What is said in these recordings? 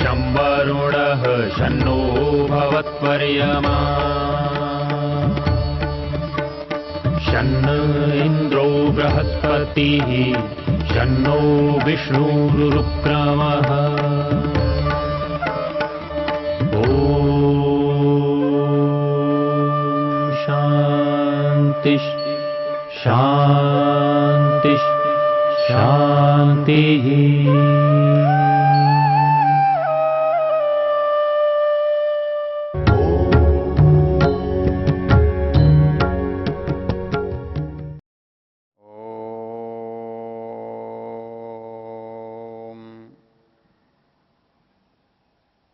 शं वरुणः शन्नो भवत्वर्यमा शन्न इन्द्रो बृहस्पतिः शन्नो विष्णुरुक्रमः ॐ शान्ति शान्ति शान्तिः।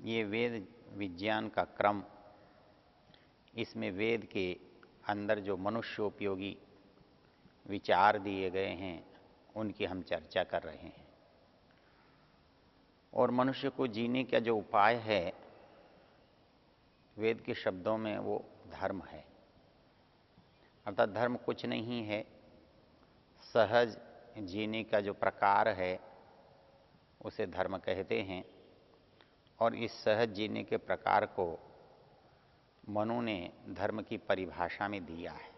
ये वेद विज्ञान का क्रम, इसमें वेद के अंदर जो मनुष्योपयोगी विचार दिए गए हैं उनकी हम चर्चा कर रहे हैं। और मनुष्य को जीने का जो उपाय है वेद के शब्दों में वो धर्म है। अर्थात धर्म कुछ नहीं है, सहज जीने का जो प्रकार है उसे धर्म कहते हैं। और इस सहज जीने के प्रकार को मनु ने धर्म की परिभाषा में दिया है।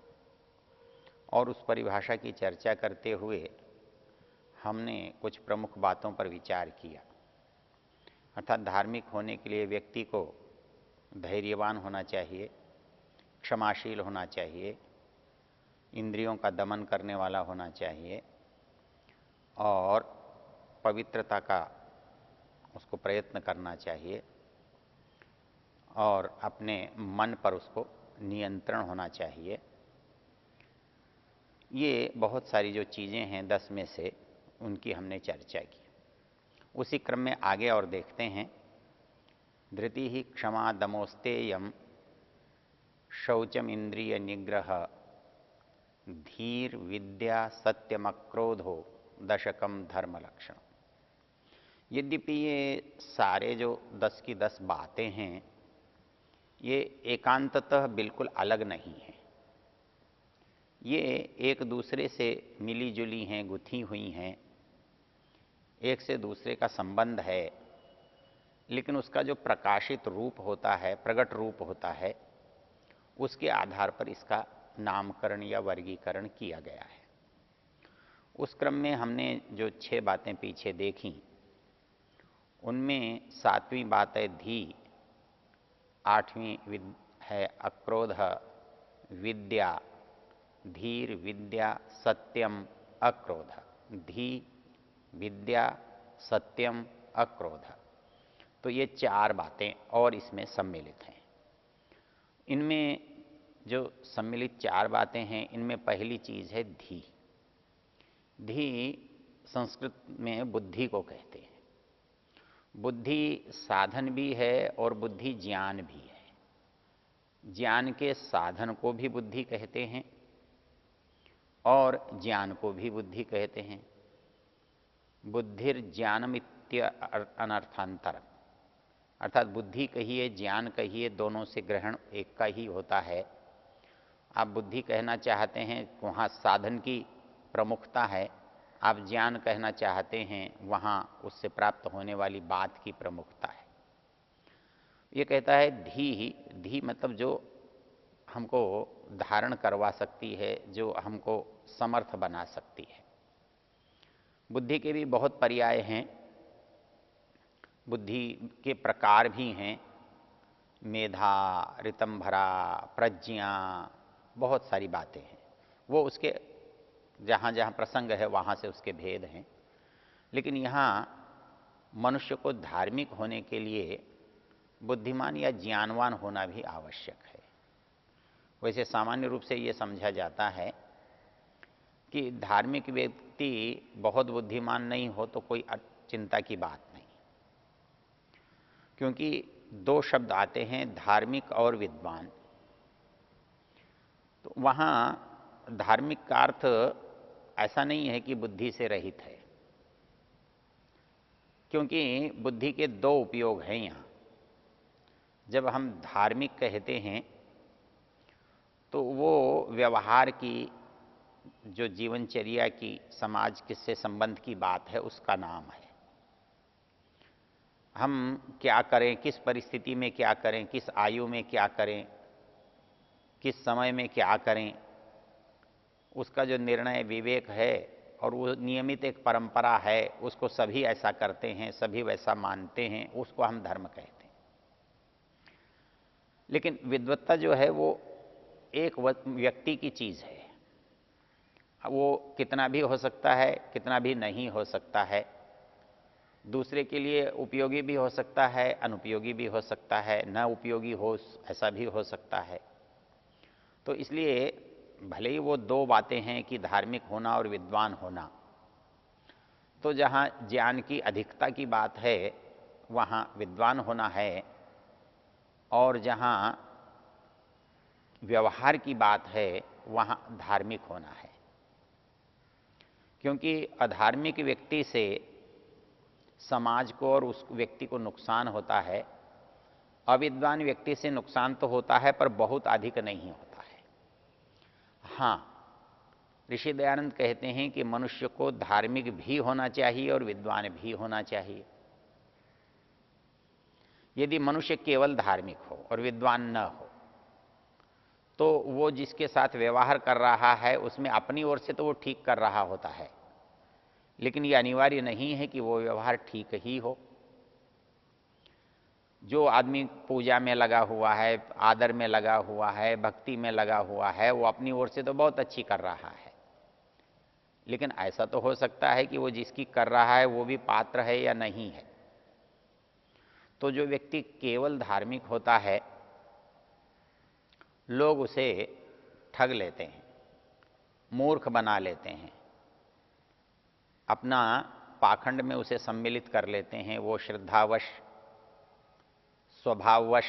और उस परिभाषा की चर्चा करते हुए हमने कुछ प्रमुख बातों पर विचार किया। अर्थात धार्मिक होने के लिए व्यक्ति को धैर्यवान होना चाहिए, क्षमाशील होना चाहिए, इंद्रियों का दमन करने वाला होना चाहिए और पवित्रता का उसको प्रयत्न करना चाहिए और अपने मन पर उसको नियंत्रण होना चाहिए। ये बहुत सारी जो चीज़ें हैं 10 में से, उनकी हमने चर्चा की। उसी क्रम में आगे और देखते हैं। धृति ही क्षमा दमोस्तेयम शौचम इंद्रिय निग्रह धीर विद्या सत्यमक्रोधो दशकम धर्म लक्षण। यद्यपि ये सारे जो 10 की 10 बातें हैं ये एकांततः बिल्कुल अलग नहीं है, ये एक दूसरे से मिली जुली हैं, गुथी हुई हैं, एक से दूसरे का संबंध है। लेकिन उसका जो प्रकाशित रूप होता है, प्रकट रूप होता है, उसके आधार पर इसका नामकरण या वर्गीकरण किया गया है। उस क्रम में हमने जो 6 बातें पीछे देखी उनमें 7वीं बात है धी, 8वीं है अक्रोध, विद्या, धीर विद्या सत्यम अक्रोध। धी, विद्या, सत्यम, अक्रोध। तो ये 4 बातें और इसमें सम्मिलित हैं। इनमें जो सम्मिलित 4 बातें हैं इनमें पहली चीज़ है धी। धी संस्कृत में बुद्धि को कहते हैं। बुद्धि साधन भी है और बुद्धि ज्ञान भी है। ज्ञान के साधन को भी बुद्धि कहते हैं और ज्ञान को भी बुद्धि कहते हैं। बुद्धिर ज्ञानमित्य अनर्थांतर, अर्थात बुद्धि कहिए ज्ञान कहिए, दोनों से ग्रहण एक का ही होता है। आप बुद्धि कहना चाहते हैं वहाँ साधन की प्रमुखता है, आप ज्ञान कहना चाहते हैं वहाँ उससे प्राप्त होने वाली बात की प्रमुखता है। ये कहता है धी मतलब जो हमको धारण करवा सकती है, जो हमको समर्थ बना सकती है। बुद्धि के भी बहुत पर्याय हैं, बुद्धि के प्रकार भी हैं, मेधा, ऋतंभरा, प्रज्ञा, बहुत सारी बातें हैं। वो उसके जहाँ जहाँ प्रसंग है वहाँ से उसके भेद हैं। लेकिन यहाँ मनुष्य को धार्मिक होने के लिए बुद्धिमान या ज्ञानवान होना भी आवश्यक है। वैसे सामान्य रूप से ये समझा जाता है कि धार्मिक व्यक्ति बहुत बुद्धिमान नहीं हो तो कोई चिंता की बात नहीं, क्योंकि 2 शब्द आते हैं, धार्मिक और विद्वान। तो वहाँ धार्मिक का अर्थ ऐसा नहीं है कि बुद्धि से रहित है, क्योंकि बुद्धि के 2 उपयोग हैं यहाँ। जब हम धार्मिक कहते हैं तो वो व्यवहार की, जो जीवनचर्या की, समाज के से संबंध की बात है, उसका नाम है। हम क्या करें, किस परिस्थिति में क्या करें, किस आयु में क्या करें, किस समय में क्या करें, उसका जो निर्णय विवेक है और वो नियमित एक परंपरा है, उसको सभी ऐसा करते हैं, सभी वैसा मानते हैं, उसको हम धर्म कहते हैं। लेकिन विद्वत्ता जो है वो एक व्यक्ति की चीज है। वो कितना भी हो सकता है, कितना भी नहीं हो सकता है, दूसरे के लिए उपयोगी भी हो सकता है, अनुपयोगी भी हो सकता है, न उपयोगी हो ऐसा भी हो सकता है। तो इसलिए भले ही वो दो बातें हैं कि धार्मिक होना और विद्वान होना, तो जहाँ ज्ञान की अधिकता की बात है वहाँ विद्वान होना है, और जहाँ व्यवहार की बात है वहाँ धार्मिक होना है। क्योंकि अधार्मिक व्यक्ति से समाज को और उस व्यक्ति को नुकसान होता है, अविद्वान व्यक्ति से नुकसान तो होता है पर बहुत अधिक नहीं होता है। हाँ, ऋषि दयानंद कहते हैं कि मनुष्य को धार्मिक भी होना चाहिए और विद्वान भी होना चाहिए। यदि मनुष्य केवल धार्मिक हो और विद्वान न हो तो वो जिसके साथ व्यवहार कर रहा है उसमें अपनी ओर से तो वो ठीक कर रहा होता है, लेकिन ये अनिवार्य नहीं है कि वो व्यवहार ठीक ही हो। जो आदमी पूजा में लगा हुआ है, आदर में लगा हुआ है, भक्ति में लगा हुआ है, वो अपनी ओर से तो बहुत अच्छी कर रहा है, लेकिन ऐसा तो हो सकता है कि वो जिसकी कर रहा है वो भी पात्र है या नहीं है। तो जो व्यक्ति केवल धार्मिक होता है, लोग उसे ठग लेते हैं, मूर्ख बना लेते हैं, अपना पाखंड में उसे सम्मिलित कर लेते हैं। वो श्रद्धावश, स्वभाववश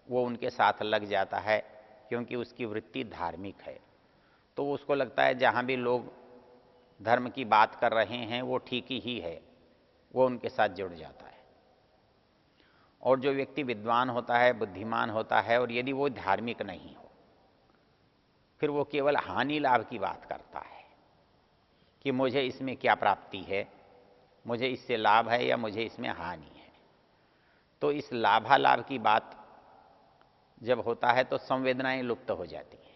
वो उनके साथ लग जाता है, क्योंकि उसकी वृत्ति धार्मिक है। तो उसको लगता है जहाँ भी लोग धर्म की बात कर रहे हैं वो ठीक ही है, वो उनके साथ जुड़ जाता है। और जो व्यक्ति विद्वान होता है, बुद्धिमान होता है, और यदि वो धार्मिक नहीं हो, फिर वो केवल हानि लाभ की बात करता है कि मुझे इसमें क्या प्राप्ति है, मुझे इससे लाभ है या मुझे इसमें हानि है। तो इस लाभालाभ की बात जब होता है तो संवेदनाएं लुप्त हो जाती हैं।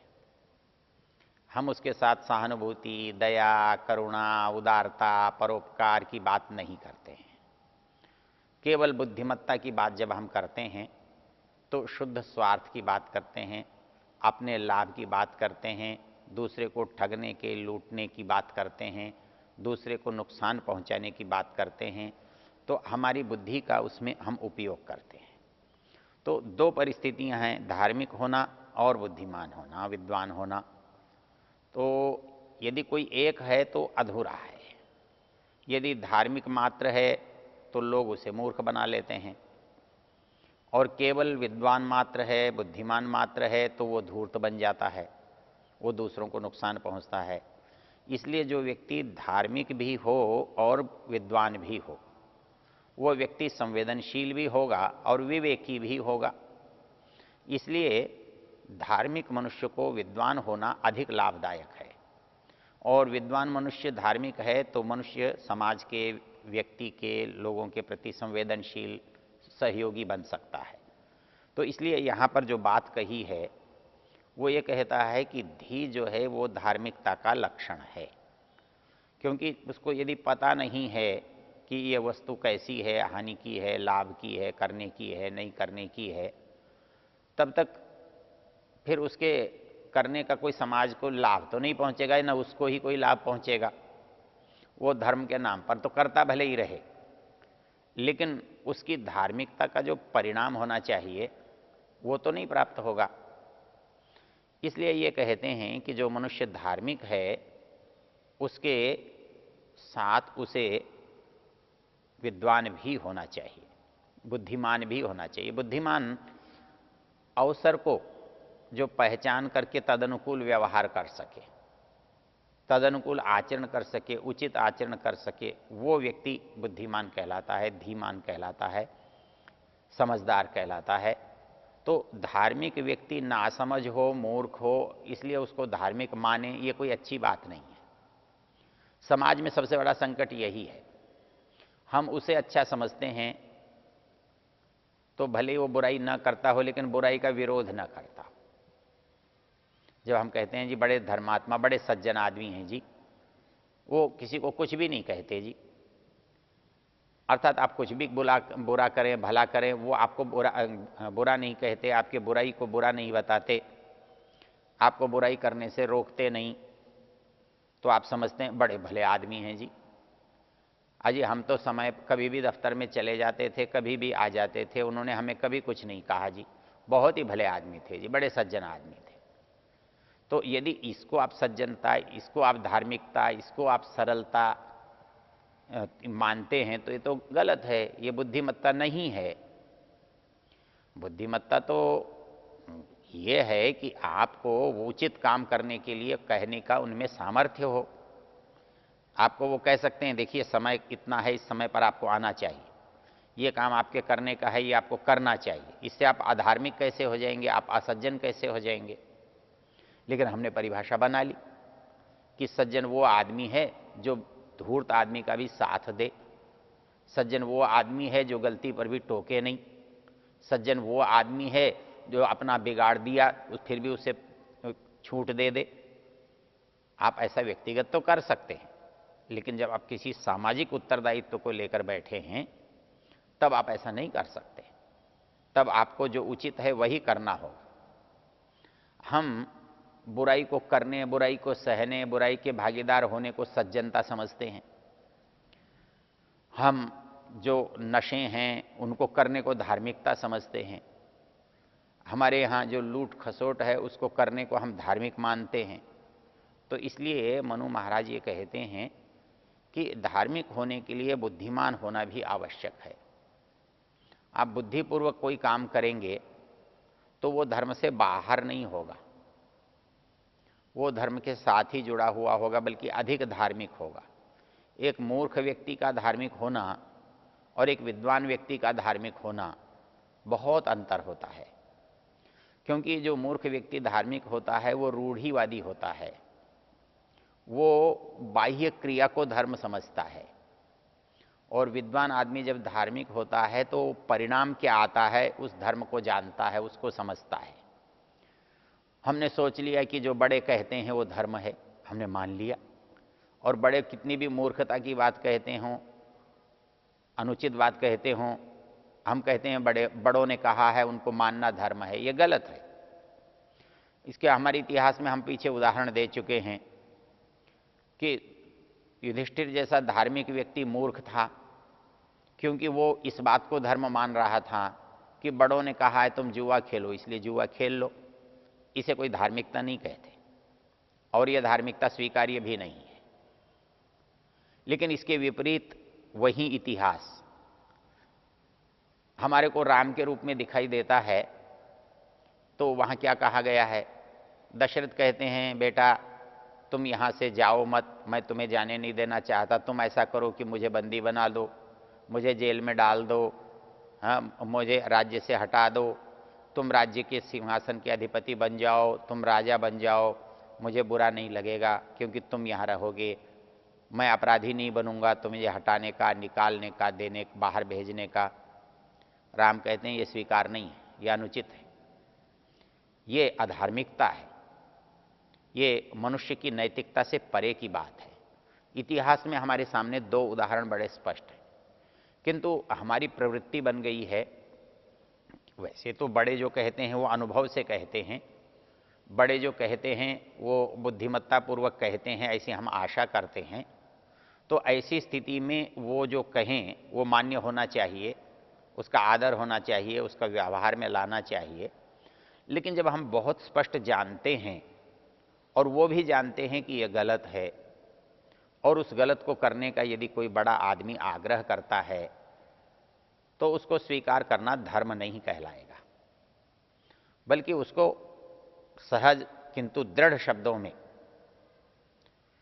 हम उसके साथ सहानुभूति, दया, करुणा, उदारता, परोपकार की बात नहीं करते हैं। केवल बुद्धिमत्ता की बात जब हम करते हैं तो शुद्ध स्वार्थ की बात करते हैं, अपने लाभ की बात करते हैं, दूसरे को ठगने के, लूटने की बात करते हैं, दूसरे को नुकसान पहुंचाने की बात करते हैं। तो हमारी बुद्धि का उसमें हम उपयोग करते हैं। तो दो परिस्थितियां हैं, धार्मिक होना और बुद्धिमान होना, विद्वान होना। तो यदि कोई एक है तो अधूरा है। यदि धार्मिक मात्र है तो लोग उसे मूर्ख बना लेते हैं, और केवल विद्वान मात्र है, बुद्धिमान मात्र है तो वो धूर्त बन जाता है, वो दूसरों को नुकसान पहुंचता है। इसलिए जो व्यक्ति धार्मिक भी हो और विद्वान भी हो, वो व्यक्ति संवेदनशील भी होगा और विवेकी भी होगा। इसलिए धार्मिक मनुष्य को विद्वान होना अधिक लाभदायक है, और विद्वान मनुष्य धार्मिक है तो मनुष्य समाज के, व्यक्ति के, लोगों के प्रति संवेदनशील, सहयोगी बन सकता है। तो इसलिए यहाँ पर जो बात कही है वो ये कहता है कि धी जो है वो धार्मिकता का लक्षण है। क्योंकि उसको यदि पता नहीं है कि ये वस्तु कैसी है, हानि की है, लाभ की है, करने की है, नहीं करने की है, तब तक फिर उसके करने का कोई समाज को लाभ तो नहीं पहुंचेगा, ना उसको ही कोई लाभ पहुंचेगा। वो धर्म के नाम पर तो करता भले ही रहे, लेकिन उसकी धार्मिकता का जो परिणाम होना चाहिए वो तो नहीं प्राप्त होगा। इसलिए ये कहते हैं कि जो मनुष्य धार्मिक है उसके साथ उसे विद्वान भी होना चाहिए, बुद्धिमान भी होना चाहिए। बुद्धिमान अवसर को जो पहचान करके तदनुकूल व्यवहार कर सके, तदनुकूल आचरण कर सके, उचित आचरण कर सके, वो व्यक्ति बुद्धिमान कहलाता है, धीमान कहलाता है, समझदार कहलाता है। तो धार्मिक व्यक्ति नासमझ हो, मूर्ख हो, इसलिए उसको धार्मिक माने, ये कोई अच्छी बात नहीं है। समाज में सबसे बड़ा संकट यही है। हम उसे अच्छा समझते हैं, तो भले वो बुराई ना करता हो लेकिन बुराई का विरोध ना करता हो। जब हम कहते हैं जी बड़े धर्मात्मा, बड़े सज्जन आदमी हैं जी, वो किसी को कुछ भी नहीं कहते जी, अर्थात आप कुछ भी बुरा करें भला करें, वो आपको बुरा नहीं कहते, आपके बुराई को बुरा नहीं बताते, आपको बुराई करने से रोकते नहीं, तो आप समझते हैं बड़े भले आदमी हैं जी। अजी हम तो समय कभी भी दफ्तर में चले जाते थे, कभी भी आ जाते थे, उन्होंने हमें कभी कुछ नहीं कहा जी, बहुत ही भले आदमी थे जी, बड़े सज्जन आदमी थे। तो यदि इसको आप सज्जनता, इसको आप धार्मिकता, इसको आप सरलता मानते हैं तो ये तो गलत है, ये बुद्धिमत्ता नहीं है। बुद्धिमत्ता तो ये है कि आपको वो उचित काम करने के लिए कहने का उनमें सामर्थ्य हो। आपको वो कह सकते हैं देखिए समय इतना है, इस समय पर आपको आना चाहिए, ये काम आपके करने का है, ये आपको करना चाहिए। इससे आप अधार्मिक कैसे हो जाएंगे, आप असज्जन कैसे हो जाएंगे। लेकिन हमने परिभाषा बना ली कि सज्जन वो आदमी है जो धूर्त आदमी का भी साथ दे, सज्जन वो आदमी है जो गलती पर भी टोके नहीं, सज्जन वो आदमी है जो अपना बिगाड़ दिया फिर भी उसे छूट दे दे। आप ऐसा व्यक्तिगत तो कर सकते हैं, लेकिन जब आप किसी सामाजिक उत्तरदायित्व को लेकर बैठे हैं तब आप ऐसा नहीं कर सकते। तब आपको जो उचित है वही करना होगा। हम बुराई को करने, बुराई को सहने, बुराई के भागीदार होने को सज्जनता समझते हैं। हम जो नशे हैं उनको करने को धार्मिकता समझते हैं। हमारे यहाँ जो लूट खसोट है उसको करने को हम धार्मिक मानते हैं। तो इसलिए मनु महाराज ये कहते हैं कि धार्मिक होने के लिए बुद्धिमान होना भी आवश्यक है। आप बुद्धिपूर्वक कोई काम करेंगे तो वो धर्म से बाहर नहीं होगा, वो धर्म के साथ ही जुड़ा हुआ होगा, बल्कि अधिक धार्मिक होगा। एक मूर्ख व्यक्ति का धार्मिक होना और एक विद्वान व्यक्ति का धार्मिक होना बहुत अंतर होता है। क्योंकि जो मूर्ख व्यक्ति धार्मिक होता है वो रूढ़िवादी होता है, वो बाह्य क्रिया को धर्म समझता है। और विद्वान आदमी जब धार्मिक होता है तो परिणाम क्या आता है उस धर्म को जानता है, उसको समझता है। हमने सोच लिया कि जो बड़े कहते हैं वो धर्म है, हमने मान लिया, और बड़े कितनी भी मूर्खता की बात कहते हों, अनुचित बात कहते हों, हम कहते हैं बड़ों ने कहा है उनको मानना धर्म है। ये गलत है। इसके हमारे इतिहास में हम पीछे उदाहरण दे चुके हैं कि युधिष्ठिर जैसा धार्मिक व्यक्ति मूर्ख था, क्योंकि वो इस बात को धर्म मान रहा था कि बड़ों ने कहा है तुम जुआ खेलो, इसलिए जुआ खेल लो। इसे कोई धार्मिकता नहीं कहते, और यह धार्मिकता स्वीकार्य भी नहीं है। लेकिन इसके विपरीत वही इतिहास हमारे को राम के रूप में दिखाई देता है। तो वहाँ क्या कहा गया है, दशरथ कहते हैं बेटा तुम यहाँ से जाओ मत, मैं तुम्हें जाने नहीं देना चाहता, तुम ऐसा करो कि मुझे बंदी बना दो, मुझे जेल में डाल दो, हाँ मुझे राज्य से हटा दो, तुम राज्य के सिंहासन के अधिपति बन जाओ, तुम राजा बन जाओ, मुझे बुरा नहीं लगेगा क्योंकि तुम यहाँ रहोगे, मैं अपराधी नहीं बनूंगा तुम्हें हटाने का, निकालने का, देने, बाहर भेजने का। राम कहते हैं ये स्वीकार नहीं है, यह अनुचित है, ये अधार्मिकता है, ये मनुष्य की नैतिकता से परे की बात है। इतिहास में हमारे सामने दो उदाहरण बड़े स्पष्ट हैं, किंतु हमारी प्रवृत्ति बन गई है। वैसे तो बड़े जो कहते हैं वो अनुभव से कहते हैं, बड़े जो कहते हैं वो बुद्धिमत्ता पूर्वक कहते हैं, ऐसी हम आशा करते हैं। तो ऐसी स्थिति में वो जो कहें वो मान्य होना चाहिए, उसका आदर होना चाहिए, उसका व्यवहार में लाना चाहिए। लेकिन जब हम बहुत स्पष्ट जानते हैं और वो भी जानते हैं कि यह गलत है, और उस गलत को करने का यदि कोई बड़ा आदमी आग्रह करता है तो उसको स्वीकार करना धर्म नहीं कहलाएगा, बल्कि उसको सहज किंतु दृढ़ शब्दों में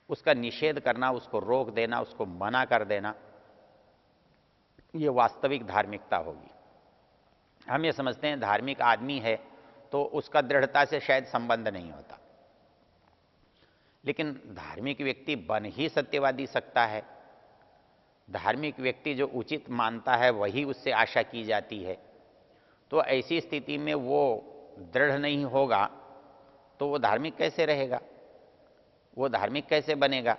उसका निषेध करना, उसको रोक देना, उसको मना कर देना, ये वास्तविक धार्मिकता होगी। हम ये समझते हैं धार्मिक आदमी है तो उसका दृढ़ता से शायद संबंध नहीं होता, लेकिन धार्मिक व्यक्ति बन ही सत्यवादी सकता है। धार्मिक व्यक्ति जो उचित मानता है वही उससे आशा की जाती है। तो ऐसी स्थिति में वो दृढ़ नहीं होगा तो वो धार्मिक कैसे रहेगा, वो धार्मिक कैसे बनेगा।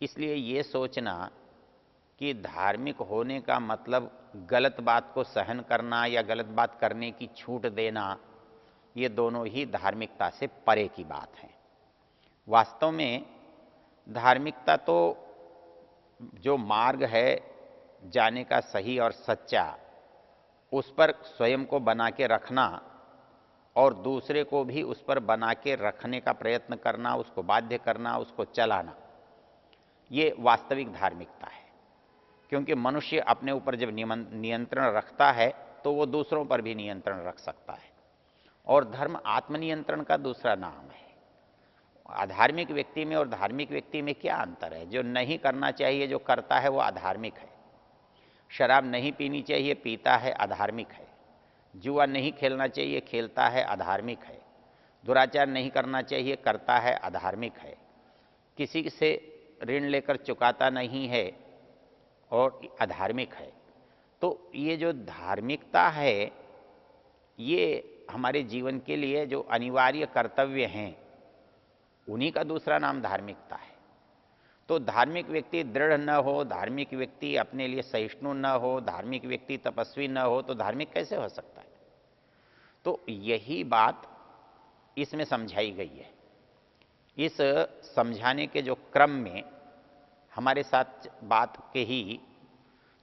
इसलिए ये सोचना कि धार्मिक होने का मतलब गलत बात को सहन करना या गलत बात करने की छूट देना, ये दोनों ही धार्मिकता से परे की बात है। वास्तव में धार्मिकता तो जो मार्ग है जाने का सही और सच्चा, उस पर स्वयं को बना के रखना और दूसरे को भी उस पर बना के रखने का प्रयत्न करना, उसको बाध्य करना, उसको चलाना, ये वास्तविक धार्मिकता है। क्योंकि मनुष्य अपने ऊपर जब नियंत्रण रखता है तो वो दूसरों पर भी नियंत्रण रख सकता है। और धर्म आत्मनियंत्रण का दूसरा नाम है। अधार्मिक व्यक्ति में और धार्मिक व्यक्ति में क्या अंतर है? जो नहीं करना चाहिए जो करता है वो अधार्मिक है। शराब नहीं पीनी चाहिए पीता है, अधार्मिक है। जुआ नहीं खेलना चाहिए खेलता है, अधार्मिक है। दुराचार नहीं करना चाहिए करता है, अधार्मिक है। किसी से ऋण लेकर चुकाता नहीं है और अधार्मिक है। तो ये जो धार्मिकता है ये हमारे जीवन के लिए जो अनिवार्य कर्तव्य हैं उन्हीं का दूसरा नाम धार्मिकता है। तो धार्मिक व्यक्ति दृढ़ न हो, धार्मिक व्यक्ति अपने लिए सहिष्णु न हो, धार्मिक व्यक्ति तपस्वी न हो तो धार्मिक कैसे हो सकता है? तो यही बात इसमें समझाई गई है। इस समझाने के जो क्रम में हमारे साथ बात कही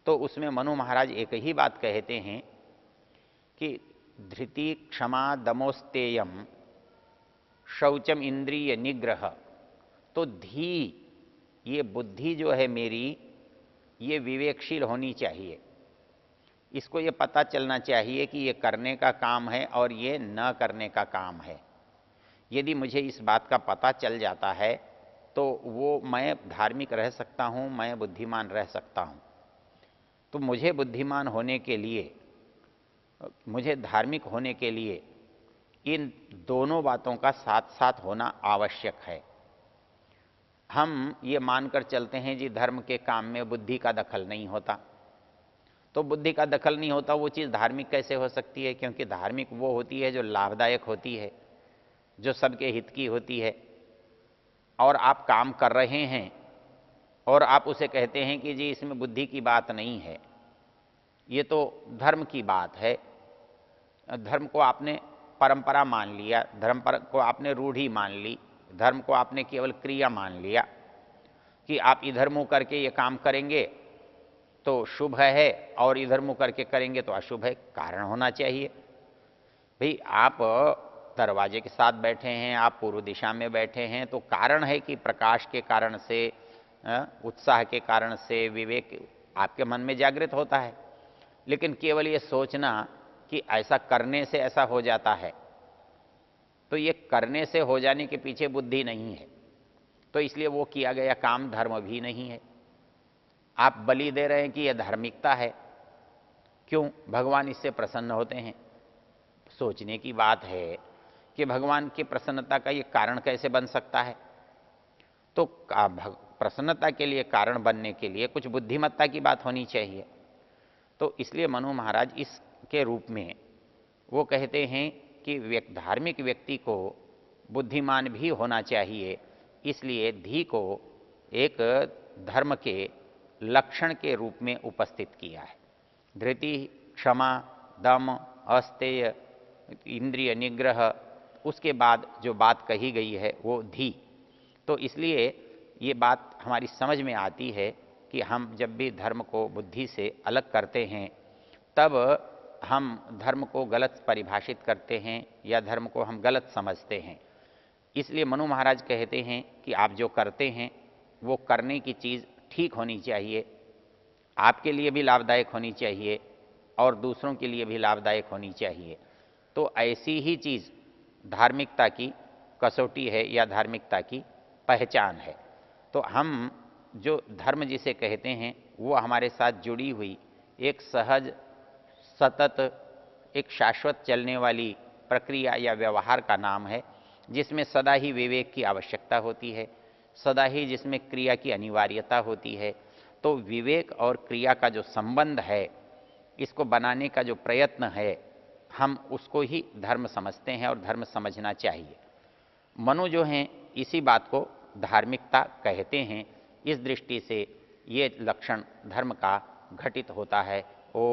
तो उसमें मनु महाराज एक ही बात कहते हैं कि धृति क्षमा दमोस्तेयम शौचम इंद्रिय निग्रह। तो धी, ये बुद्धि जो है मेरी, ये विवेकशील होनी चाहिए। इसको ये पता चलना चाहिए कि ये करने का काम है और ये न करने का काम है। यदि मुझे इस बात का पता चल जाता है तो वो मैं धार्मिक रह सकता हूँ, मैं बुद्धिमान रह सकता हूँ। तो मुझे बुद्धिमान होने के लिए, मुझे धार्मिक होने के लिए इन दोनों बातों का साथ साथ होना आवश्यक है। हम ये मानकर चलते हैं जी धर्म के काम में बुद्धि का दखल नहीं होता, तो बुद्धि का दखल नहीं होता वो चीज़ धार्मिक कैसे हो सकती है? क्योंकि धार्मिक वो होती है जो लाभदायक होती है, जो सबके हित की होती है। और आप काम कर रहे हैं और आप उसे कहते हैं कि जी इसमें बुद्धि की बात नहीं है, ये तो धर्म की बात है। धर्म को आपने परंपरा मान लिया, धर्म को आपने रूढ़ी मान ली, धर्म को आपने केवल क्रिया मान लिया कि आप इधर मुंह करके ये काम करेंगे तो शुभ है और इधर मुंह करके करेंगे तो अशुभ है। कारण होना चाहिए भाई। आप दरवाजे के साथ बैठे हैं, आप पूर्व दिशा में बैठे हैं, तो कारण है कि प्रकाश के कारण से, उत्साह के कारण से विवेक आपके मन में जागृत होता है। लेकिन केवल ये सोचना कि ऐसा करने से ऐसा हो जाता है, तो ये करने से हो जाने के पीछे बुद्धि नहीं है, तो इसलिए वो किया गया काम धर्म भी नहीं है। आप बलि दे रहे हैं कि यह धार्मिकता है। क्यों? भगवान इससे प्रसन्न होते हैं। सोचने की बात है कि भगवान की प्रसन्नता का ये कारण कैसे बन सकता है? तो प्रसन्नता के लिए कारण बनने के लिए कुछ बुद्धिमत्ता की बात होनी चाहिए। तो इसलिए मनु महाराज इसके रूप में वो कहते हैं कि धार्मिक व्यक्ति को बुद्धिमान भी होना चाहिए। इसलिए धी को एक धर्म के लक्षण के रूप में उपस्थित किया है। धृति, क्षमा, दम, अस्तेय, इंद्रिय निग्रह, उसके बाद जो बात कही गई है वो धी। तो इसलिए ये बात हमारी समझ में आती है कि हम जब भी धर्म को बुद्धि से अलग करते हैं तब हम धर्म को गलत परिभाषित करते हैं या धर्म को हम गलत समझते हैं। इसलिए मनु महाराज कहते हैं कि आप जो करते हैं वो करने की चीज़ ठीक होनी चाहिए, आपके लिए भी लाभदायक होनी चाहिए और दूसरों के लिए भी लाभदायक होनी चाहिए। तो ऐसी ही चीज़ धार्मिकता की कसौटी है या धार्मिकता की पहचान है। तो हम जो धर्म जिसे कहते हैं वो हमारे साथ जुड़ी हुई एक सहज, सतत, एक शाश्वत चलने वाली प्रक्रिया या व्यवहार का नाम है, जिसमें सदा ही विवेक की आवश्यकता होती है, सदा ही जिसमें क्रिया की अनिवार्यता होती है, तो विवेक और क्रिया का जो संबंध है, इसको बनाने का जो प्रयत्न है, हम उसको ही धर्म समझते हैं और धर्म समझना चाहिए। मनु जो हैं इसी बात को धार्मिकता कहते हैं। इस दृष्टि से ये लक्षण धर्म का घटित होता है। ओ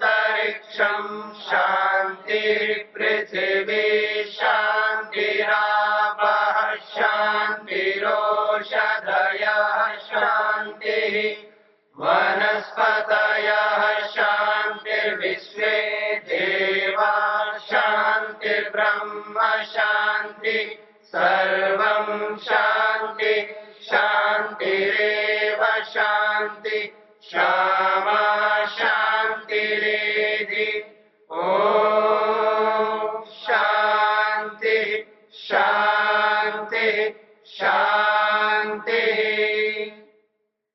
शान्तिरन्तरिक्षं शान्तिर्पृथिवी शान्तिरापः शान्तिरोषधयः शान्तिः वनस्पतयः शान्तिर्विश्वे देवा शान्तिर्ब्रह्म शान्ति सर्वं शान्ति शान्तिरेव शान्ति क्षमा शान्तिरेधि। ॐ शान्ति शान्ति शान्ति।